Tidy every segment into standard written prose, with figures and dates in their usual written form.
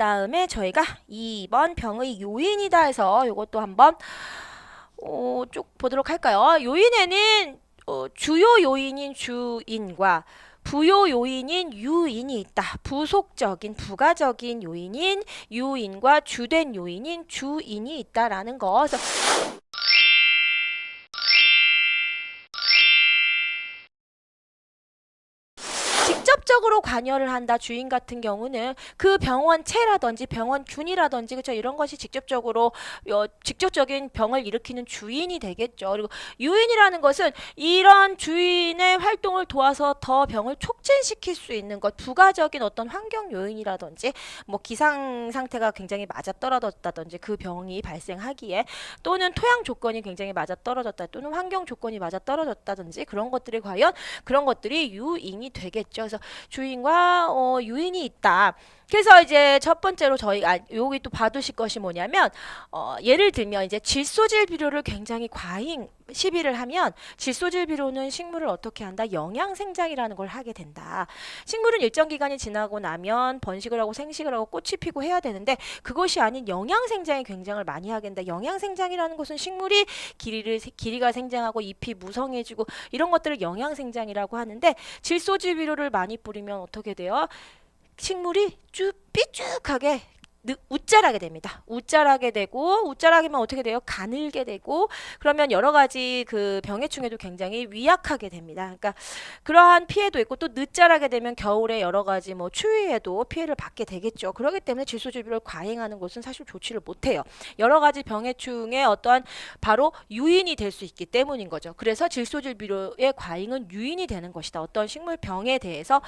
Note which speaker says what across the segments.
Speaker 1: 다음에 저희가 2번 병의 요인이다 해서 이것도 한번 쭉 보도록 할까요? 요인에는 주요 요인인 주인과 부요 요인인 유인이 있다. 부속적인, 부가적인 요인인 유인과 주된 요인인 주인이 있다라는 거. 그래서 직접적으로 관여를 한다. 주인 같은 경우는 그 병원체라든지 병원균이라든지 그쵸 이런 것이 직접적인 병을 일으키는 주인이 되겠죠. 그리고 유인이라는 것은 이런 주인의 활동을 도와서 더 병을 촉진시킬 수 있는 것, 부가적인 어떤 환경 요인이라든지 뭐 기상 상태가 굉장히 맞아떨어졌다든지 그 병이 발생하기에 또는 토양 조건이 굉장히 맞아떨어졌다 또는 환경 조건이 맞아떨어졌다든지 그런 것들이 유인이 되겠죠. 그래서 주인과 유인이 있다. 그래서 이제 첫 번째로 여기 또 봐두실 것이 뭐냐면 예를 들면 이제 질소질 비료를 굉장히 과잉 시비를 하면 질소질 비료는 식물을 어떻게 한다? 영양생장이라는 걸 하게 된다. 식물은 일정 기간이 지나고 나면 번식을 하고 생식을 하고 꽃이 피고 해야 되는데 그것이 아닌 영양생장이 굉장히 많이 하게 된다. 영양생장이라는 것은 식물이 길이가 생장하고 잎이 무성해지고 이런 것들을 영양생장이라고 하는데 질소질 비료를 많이 뿌리면 어떻게 돼요? 식물이 삐쭉하게 웃자라게 됩니다. 웃자라게 되고 웃자라기면 어떻게 돼요? 가늘게 되고 그러면 여러 가지 그 병해충에도 굉장히 위약하게 됩니다. 그러니까 그러한 피해도 있고 또 늦자라게 되면 겨울에 여러 가지 뭐 추위에도 피해를 받게 되겠죠. 그렇기 때문에 질소질비료를 과잉하는 것은 사실 좋지를 못해요. 여러 가지 병해충의 어떠한 바로 유인이 될 수 있기 때문인 거죠. 그래서 질소질비료의 과잉은 유인이 되는 것이다. 어떤 식물병에 대해서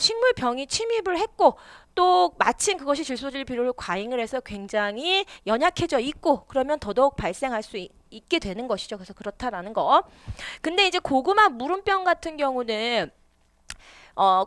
Speaker 1: 식물병이 침입을 했고 또 마침 그것이 질소질 비료를 과잉을 해서 굉장히 연약해져 있고 그러면 더더욱 발생할 수 있게 되는 것이죠. 그래서 그렇다라는 거. 근데 이제 고구마 무름병 같은 경우는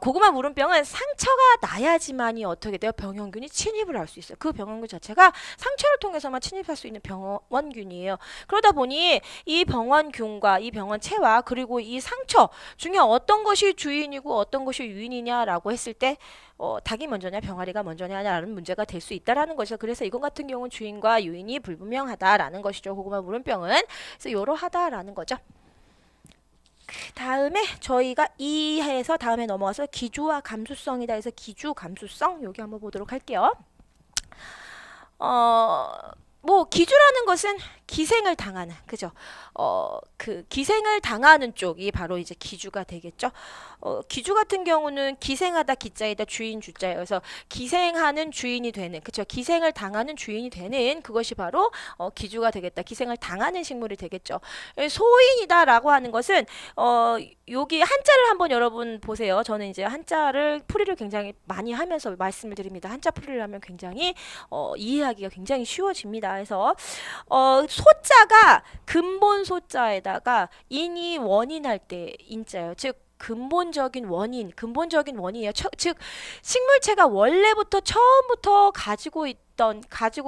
Speaker 1: 고구마 무름병은 상처가 나야지만이 어떻게 돼요? 병원균이 침입을 할 수 있어요. 그 병원균 자체가 상처를 통해서만 침입할 수 있는 병원균이에요. 그러다 보니 이 병원균과 이 병원체와 그리고 이 상처 중에 어떤 것이 주인이고 어떤 것이 유인이냐라고 했을 때 닭이 먼저냐 병아리가 먼저냐라는 문제가 될 수 있다라는 것이죠. 그래서 이건 같은 경우는 주인과 유인이 불분명하다라는 것이죠. 고구마 무름병은. 그래서 이러하다라는 거죠. 다음에 저희가 이해해서 다음에 넘어가서 기주와 감수성이다 해서 기주 감수성 여기 한번 보도록 할게요. 뭐 기주라는 것은 기생을 당하는 그죠? 그 기생을 당하는 쪽이 바로 이제 기주가 되겠죠. 기주 같은 경우는 기생하다 기자에다 주인 주자예요. 그래서 기생하는 주인이 되는 그죠? 기생을 당하는 주인이 되는 그것이 바로 기주가 되겠다. 기생을 당하는 식물이 되겠죠. 소인이다라고 하는 것은 여기 한자를 한번 여러분 보세요. 저는 이제 한자를 풀이를 굉장히 많이 하면서 말씀을 드립니다. 한자 풀이를 하면 굉장히 이해하기가 굉장히 쉬워집니다. 그래서 소자가 근본 소자에다가 인이 원인할 때 인자예요. 즉 근본적인 원인이에요. 즉 식물체가 원래부터 처음부터 가지고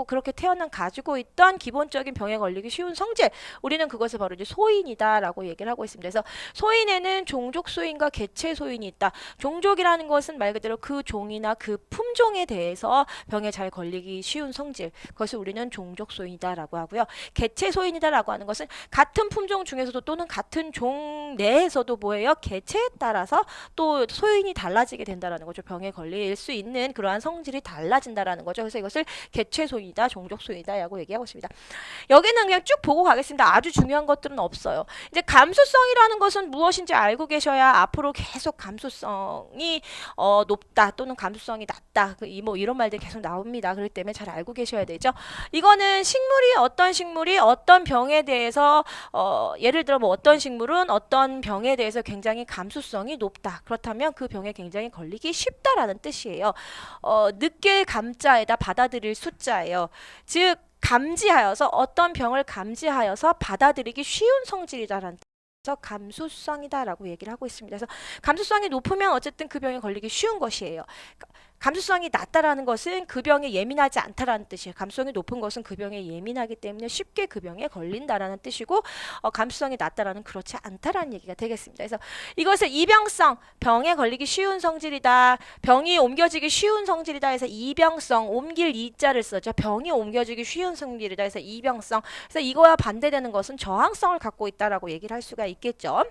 Speaker 1: 그렇게 태어난 가지고 있던 기본적인 병에 걸리기 쉬운 성질 우리는 그것을 바로 이제 소인이다라고 얘기를 하고 있습니다. 그래서 소인에는 종족 소인과 개체 소인이 있다. 종족이라는 것은 말 그대로 그 종이나 그 품종에 대해서 병에 잘 걸리기 쉬운 성질 그것을 우리는 종족 소인이다라고 하고요. 개체 소인이다라고 하는 것은 같은 품종 중에서도 또는 같은 종 내에서도 뭐예요? 개체에 따라서 또 소인이 달라지게 된다라는 거죠. 병에 걸릴 수 있는 그러한 성질이 달라진다라는 거죠. 그래서 이것을 개체소이다, 종족소이다라고 얘기하고 있습니다. 여기는 그냥 쭉 보고 가겠습니다. 아주 중요한 것들은 없어요. 이제 감수성이라는 것은 무엇인지 알고 계셔야 앞으로 계속 감수성이 높다 또는 감수성이 낮다 뭐 이런 말들이 계속 나옵니다. 그렇기 때문에 잘 알고 계셔야 되죠. 이거는 어떤 식물이 어떤 병에 대해서 예를 들어 뭐 어떤 식물은 어떤 병에 대해서 굉장히 감수성이 높다. 그렇다면 그 병에 굉장히 걸리기 쉽다라는 뜻이에요. 늦게 감자에다 받아들일 숫자예요. 즉 감지하여서 어떤 병을 감지하여서 받아들이기 쉬운 성질이다라는 뜻에서 감수성이다라고 얘기를 하고 있습니다. 그래서 감수성이 높으면 어쨌든 그 병에 걸리기 쉬운 것이에요. 감수성이 낮다라는 것은 그 병에 예민하지 않다라는 뜻이에요. 감수성이 높은 것은 그 병에 예민하기 때문에 쉽게 그 병에 걸린다라는 뜻이고 감수성이 낮다라는 그렇지 않다라는 얘기가 되겠습니다. 그래서 이것을 이병성, 병에 걸리기 쉬운 성질이다. 병이 옮겨지기 쉬운 성질이다 해서 이병성, 옮길 이자를 써죠. 병이 옮겨지기 쉬운 성질이다 해서 이병성. 그래서 이거와 반대되는 것은 저항성을 갖고 있다라고 얘기를 할 수가 있겠죠.